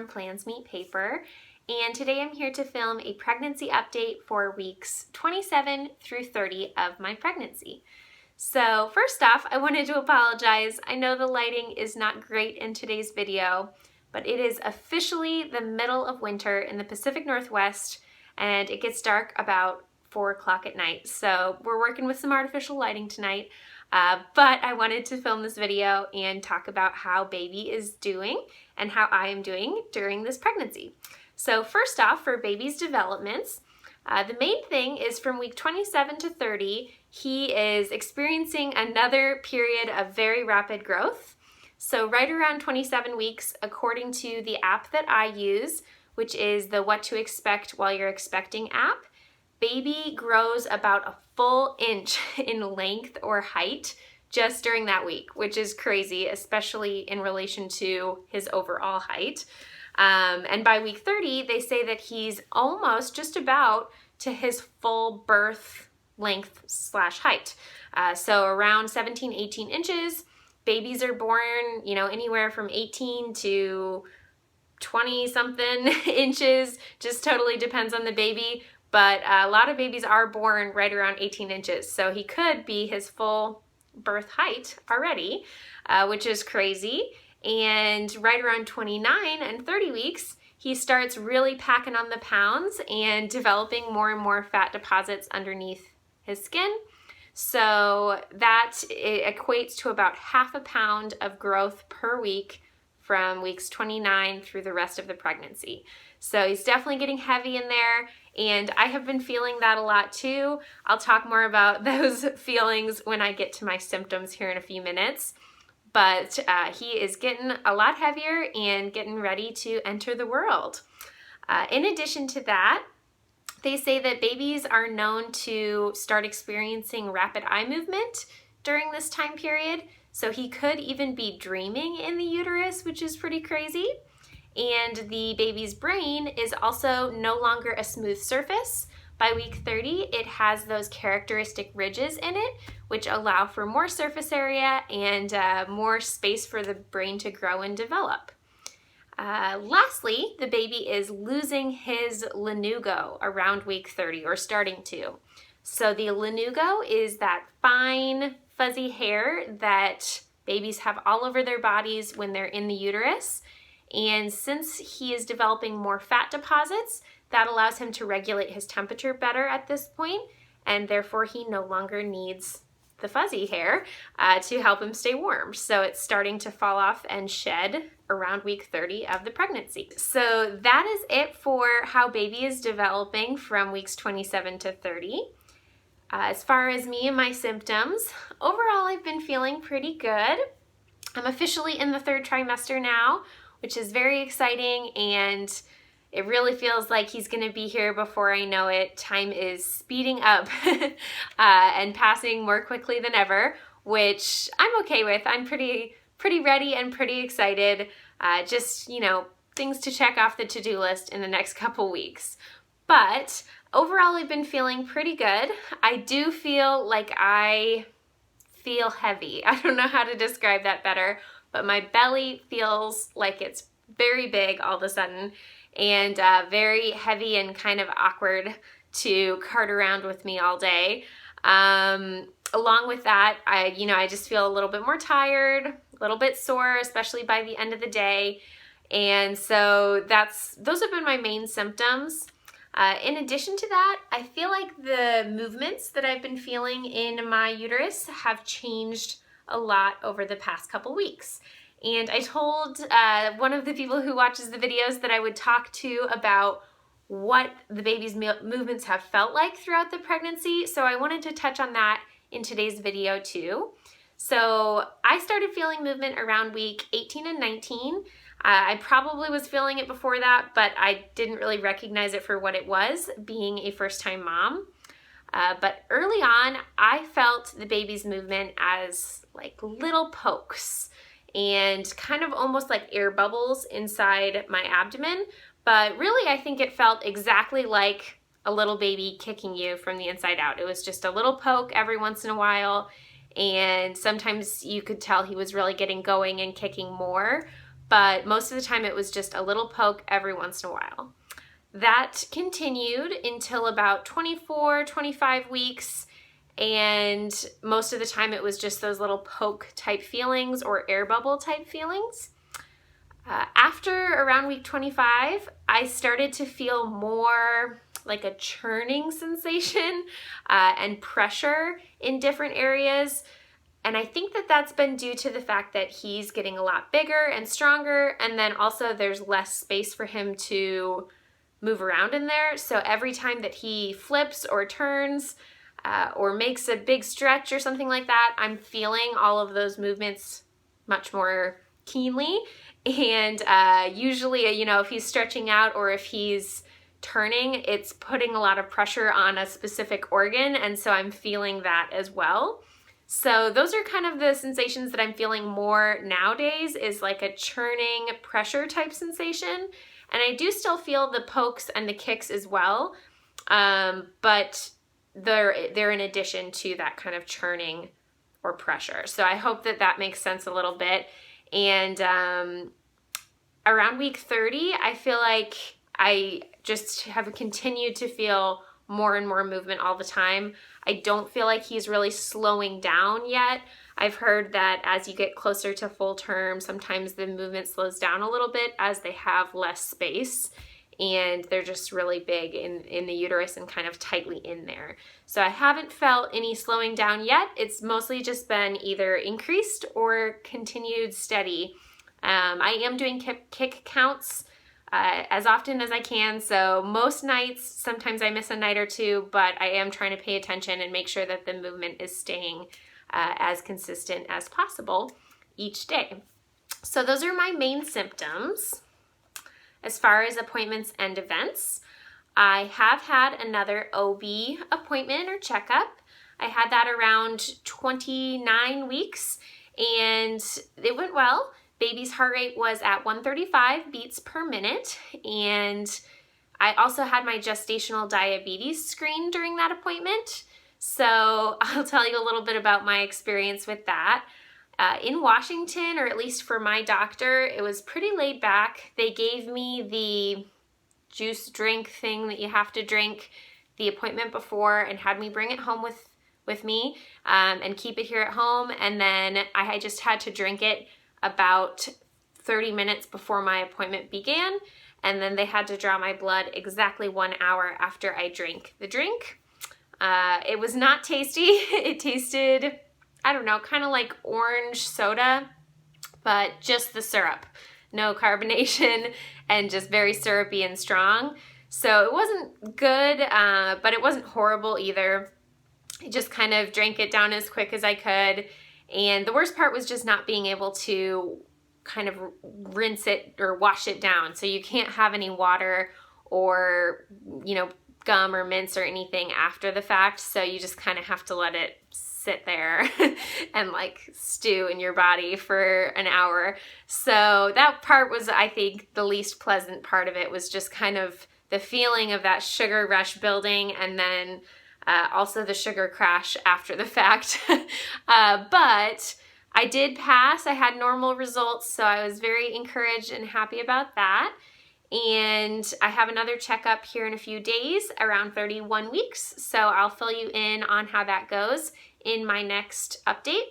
Plans Meet Paper, and today I'm here to film a pregnancy update for weeks 27 through 30 of my pregnancy. So first off, I wanted to apologize. I know the lighting is not great in today's video, but it is officially the middle of winter in the Pacific Northwest, and it gets dark about 4 o'clock at night. So we're working with some artificial lighting tonight. But I wanted to film this video and talk about how baby is doing and how I am doing during this pregnancy. So first off, for baby's developments, the main thing is from week 27 to 30, he is experiencing another period of very rapid growth. So right around 27 weeks, according to the app that I use, which is the What to Expect While You're Expecting app, baby grows about a full inch in length or height just during that week, which is crazy, especially in relation to his overall height. And by week 30, they say that he's almost just about to his full birth length / height. So around 17, 18 inches. Babies are born, anywhere from 18 to 20 something inches, just totally depends on the baby. But a lot of babies are born right around 18 inches. So he could be his full birth height already, which is crazy. And right around 29 and 30 weeks, he starts really packing on the pounds and developing more and more fat deposits underneath his skin. So that equates to about ½ a pound of growth per week from weeks 29 through the rest of the pregnancy. So he's definitely getting heavy in there, and I have been feeling that a lot too. I'll talk more about those feelings when I get to my symptoms here in a few minutes. But he is getting a lot heavier and getting ready to enter the world. In addition to that, they say that babies are known to start experiencing rapid eye movement during this time period. So he could even be dreaming in the uterus, which is pretty crazy. And the baby's brain is also no longer a smooth surface. By week 30, it has those characteristic ridges in it, which allow for more surface area and more space for the brain to grow and develop. Lastly, the baby is losing his lanugo around week 30, or starting to. So the lanugo is that fine, fuzzy hair that babies have all over their bodies when they're in the uterus. And since he is developing more fat deposits, that allows him to regulate his temperature better at this point, and therefore he no longer needs the fuzzy hair to help him stay warm. So it's starting to fall off and shed around week 30 of the pregnancy. So that is it for how baby is developing from weeks 27 to 30. As far as me and my symptoms, overall I've been feeling pretty good. I'm officially in the 3rd trimester now, which is very exciting, and it really feels like he's going to be here before I know it. Time is speeding up and passing more quickly than ever, which I'm okay with. I'm pretty ready and pretty excited. Just, things to check off the to-do list in the next couple weeks. But overall, I've been feeling pretty good. I do feel like I feel heavy. I don't know how to describe that better, but my belly feels like it's very big all of a sudden, and very heavy and kind of awkward to cart around with me all day. Along with that, I just feel a little bit more tired, a little bit sore, especially by the end of the day. And so those have been my main symptoms. In addition to that, I feel like the movements that I've been feeling in my uterus have changed a lot over the past couple weeks. And I told one of the people who watches the videos that I would talk to about what the baby's movements have felt like throughout the pregnancy. So I wanted to touch on that in today's video too. So I started feeling movement around week 18 and 19. I probably was feeling it before that, but I didn't really recognize it for what it was, being a first-time mom. But early on, I felt the baby's movement as like little pokes and kind of almost like air bubbles inside my abdomen. But really, I think it felt exactly like a little baby kicking you from the inside out. It was just a little poke every once in a while, and sometimes you could tell he was really getting going and kicking more. but most of the time it was just a little poke every once in a while. That continued until about 24, 25 weeks, and most of the time it was just those little poke type feelings or air bubble type feelings. After around week 25, I started to feel more like a churning sensation and pressure in different areas. And I think that that's been due to the fact that he's getting a lot bigger and stronger, and then also there's less space for him to move around in there. So every time that he flips or turns or makes a big stretch or something like that, I'm feeling all of those movements much more keenly. And usually, you know, if he's stretching out or if he's turning, it's putting a lot of pressure on a specific organ, and so I'm feeling that as well. So those are kind of the sensations that I'm feeling more nowadays, is like a churning pressure type sensation. And I do still feel the pokes and the kicks as well, but they're in addition to that kind of churning or pressure. So I hope that that makes sense a little bit. And around week 30, I feel like I just have continued to feel more and more movement all the time. I don't feel like he's really slowing down yet. I've heard that as you get closer to full term, sometimes the movement slows down a little bit as they have less space and they're just really big in the uterus and kind of tightly in there. So I haven't felt any slowing down yet. It's mostly just been either increased or continued steady. I am doing kick counts as often as I can. So most nights, sometimes I miss a night or two, but I am trying to pay attention and make sure that the movement is staying as consistent as possible each day. So those are my main symptoms. As far as appointments and events, I have had another OB appointment or checkup. I had that around 29 weeks and it went well. Baby's heart rate was at 135 beats per minute, and I also had my gestational diabetes screen during that appointment. So I'll tell you a little bit about my experience with that. In Washington, or at least for my doctor, it was pretty laid back. They gave me the juice drink thing that you have to drink the appointment before and had me bring it home with me and keep it here at home. And then I just had to drink it about 30 minutes before my appointment began. And then they had to draw my blood exactly 1 hour after I drank the drink. It was not tasty. It tasted, I don't know, kind of like orange soda, but just the syrup. No carbonation and just very syrupy and strong. So it wasn't good, but it wasn't horrible either. I just kind of drank it down as quick as I could. And the worst part was just not being able to kind of rinse it or wash it down. So you can't have any water or, you know, gum or mints or anything after the fact. So you just kind of have to let it sit there and like stew in your body for an hour. So that part was, I think, the least pleasant part of it, was just kind of the feeling of that sugar rush building, and then also the sugar crash after the fact. But I did pass. I had normal results, so I was very encouraged and happy about that. And I have another checkup here in a few days, around 31 weeks. So I'll fill you in on how that goes in my next update.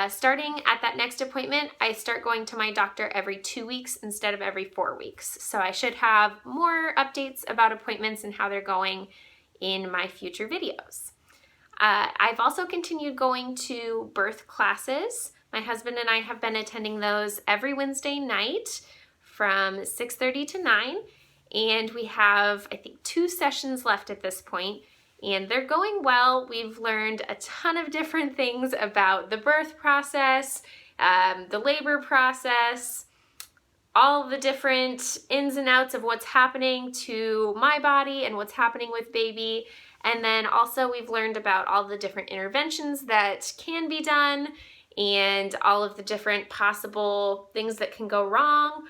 Starting at that next appointment, I start going to my doctor every 2 weeks instead of every 4 weeks. So I should have more updates about appointments and how they're going in my future videos. I've also continued going to birth classes. My husband and I have been attending those every Wednesday night from 6:30 to 9, and we have, I think, 2 sessions left at this point, and they're going well. We've learned a ton of different things about the birth process, the labor process, all the different ins and outs of what's happening to my body and what's happening with baby. And then also we've learned about all the different interventions that can be done and all of the different possible things that can go wrong.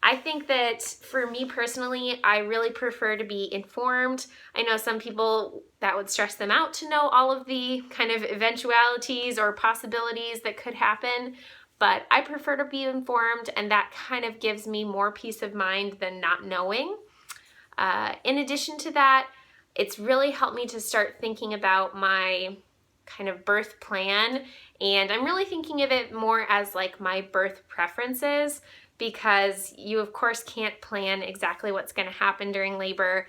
I think that for me personally, I really prefer to be informed. I know some people that would stress them out to know all of the kind of eventualities or possibilities that could happen, but I prefer to be informed, and that kind of gives me more peace of mind than not knowing. In addition to that, it's really helped me to start thinking about my kind of birth plan, and I'm really thinking of it more as like my birth preferences, because you of course can't plan exactly what's going to happen during labor,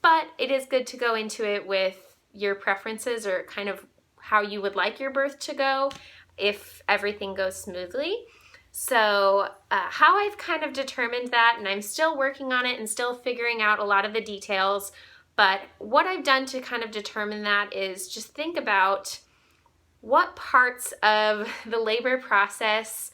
but it is good to go into it with your preferences or kind of how you would like your birth to go if everything goes smoothly. So how I've kind of determined that, and I'm still working on it and still figuring out a lot of the details, but what I've done to kind of determine that is just think about what parts of the labor process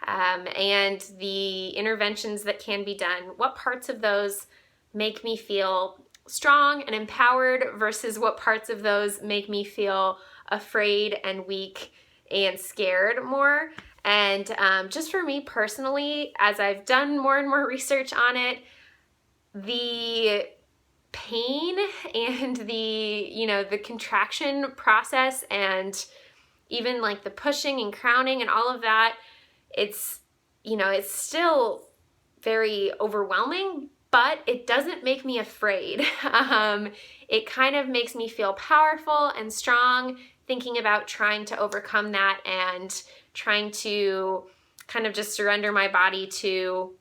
and the interventions that can be done, what parts of those make me feel strong and empowered versus what parts of those make me feel afraid and weak and scared more. And just for me personally, as I've done more and more research on it, the pain and the contraction process and even like the pushing and crowning and all of that, it's still very overwhelming, but it doesn't make me afraid. It kind of makes me feel powerful and strong thinking about trying to overcome that and trying to kind of just surrender my body to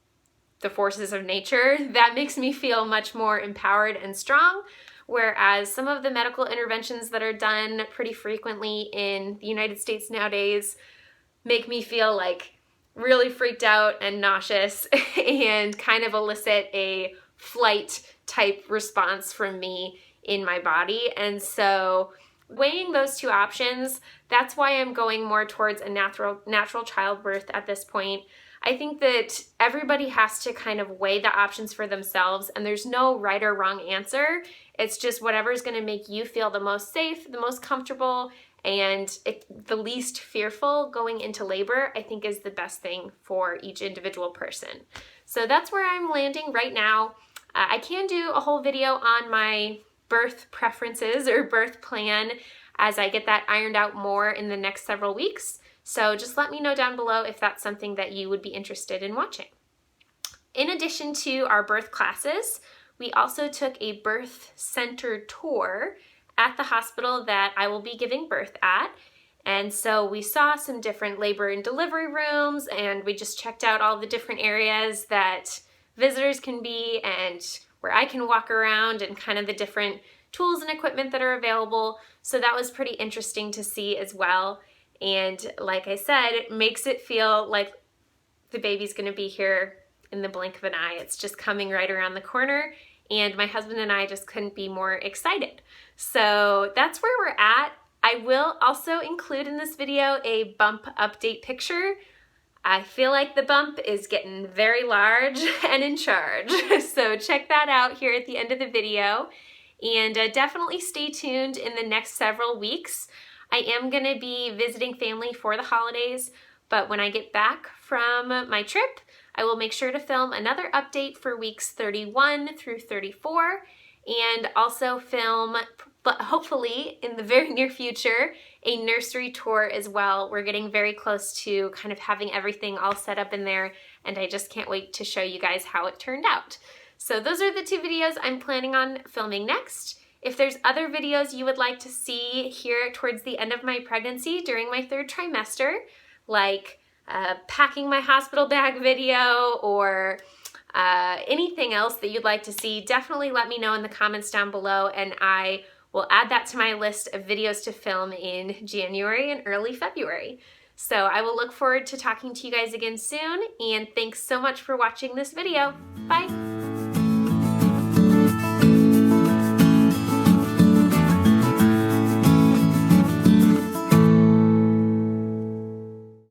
the forces of nature. That makes me feel much more empowered and strong, whereas some of the medical interventions that are done pretty frequently in the United States nowadays make me feel like really freaked out and nauseous and kind of elicit a flight type response from me in my body. And so weighing those two options, that's why I'm going more towards a natural childbirth at this point. I think that everybody has to kind of weigh the options for themselves, and there's no right or wrong answer. It's just whatever's going to make you feel the most safe, the most comfortable, and the least fearful going into labor, I think is the best thing for each individual person. So that's where I'm landing right now. I can do a whole video on my birth preferences or birth plan as I get that ironed out more in the next several weeks. So just let me know down below if that's something that you would be interested in watching. In addition to our birth classes, we also took a birth center tour at the hospital that I will be giving birth at. And so we saw some different labor and delivery rooms, and we just checked out all the different areas that visitors can be and where I can walk around and kind of the different tools and equipment that are available. So that was pretty interesting to see as well. And like I said, it makes it feel like the baby's gonna be here in the blink of an eye. It's just coming right around the corner, and my husband and I just couldn't be more excited. So that's where we're at. I will also include in this video a bump update picture. I feel like the bump is getting very large and in charge. So check that out here at the end of the video, and definitely stay tuned in the next several weeks. I am gonna be visiting family for the holidays, but when I get back from my trip, I will make sure to film another update for weeks 31 through 34, and also film, hopefully in the very near future, a nursery tour as well. We're getting very close to kind of having everything all set up in there, and I just can't wait to show you guys how it turned out. So those are the two videos I'm planning on filming next. If there's other videos you would like to see here towards the end of my pregnancy during my 3rd trimester, like packing my hospital bag video or anything else that you'd like to see, definitely let me know in the comments down below, and I will add that to my list of videos to film in January and early February. So I will look forward to talking to you guys again soon, and thanks so much for watching this video. Bye!